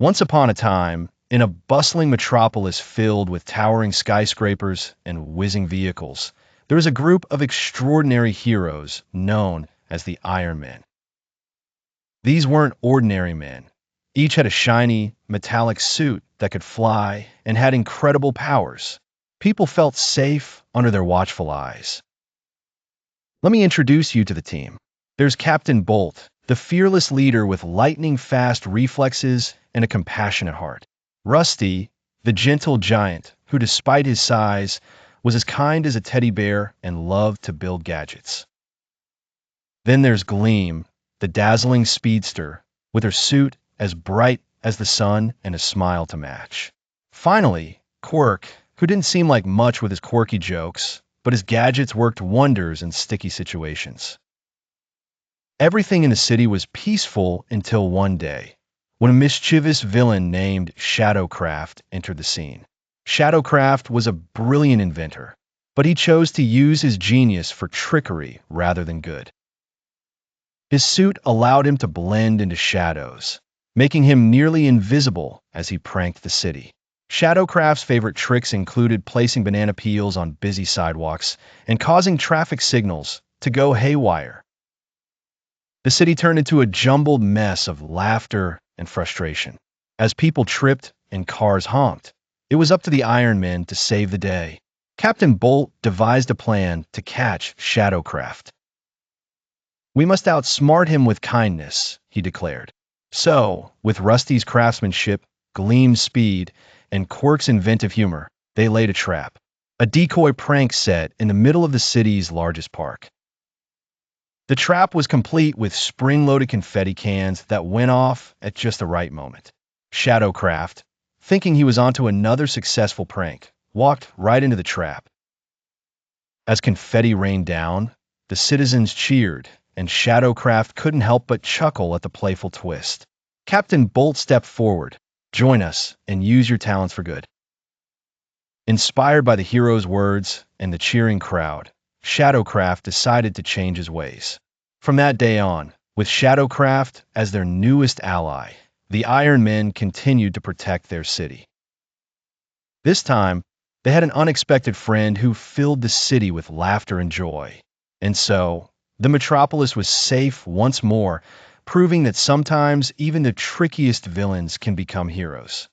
Once upon a time, in a bustling metropolis filled with towering skyscrapers and whizzing vehicles, there was a group of extraordinary heroes known as the Iron Men. These weren't ordinary men. Each had a shiny, metallic suit that could fly and had incredible powers. People felt safe under their watchful eyes. Let me introduce you to the team. There's Captain Bolt, the fearless leader with lightning-fast reflexes and a compassionate heart. Rusty, the gentle giant, who despite his size, was as kind as a teddy bear and loved to build gadgets. Then there's Gleam, the dazzling speedster, with her suit as bright as the sun and a smile to match. Finally, Quirk, who didn't seem like much with his quirky jokes, but his gadgets worked wonders in sticky situations. Everything in the city was peaceful until one day, when a mischievous villain named ShadowCraft entered the scene. ShadowCraft was a brilliant inventor, but he chose to use his genius for trickery rather than good. His suit allowed him to blend into shadows, making him nearly invisible as he pranked the city. ShadowCraft's favorite tricks included placing banana peels on busy sidewalks and causing traffic signals to go haywire. The city turned into a jumbled mess of laughter and frustration. As people tripped and cars honked, it was up to the Iron Men to save the day. Captain Bolt devised a plan to catch ShadowCraft. "We must outsmart him with kindness," he declared. So, with Rusty's craftsmanship, Gleam's speed, and Quirk's inventive humor, they laid a trap. A decoy prank set in the middle of the city's largest park. The trap was complete with spring-loaded confetti cans that went off at just the right moment. ShadowCraft, thinking he was onto another successful prank, walked right into the trap. As confetti rained down, the citizens cheered, and ShadowCraft couldn't help but chuckle at the playful twist. Captain Bolt stepped forward. "Join us and use your talents for good." Inspired by the hero's words and the cheering crowd, ShadowCraft decided to change his ways. From that day on, with ShadowCraft as their newest ally, the Iron Men continued to protect their city. This time, they had an unexpected friend who filled the city with laughter and joy. And so, the metropolis was safe once more, proving that sometimes even the trickiest villains can become heroes.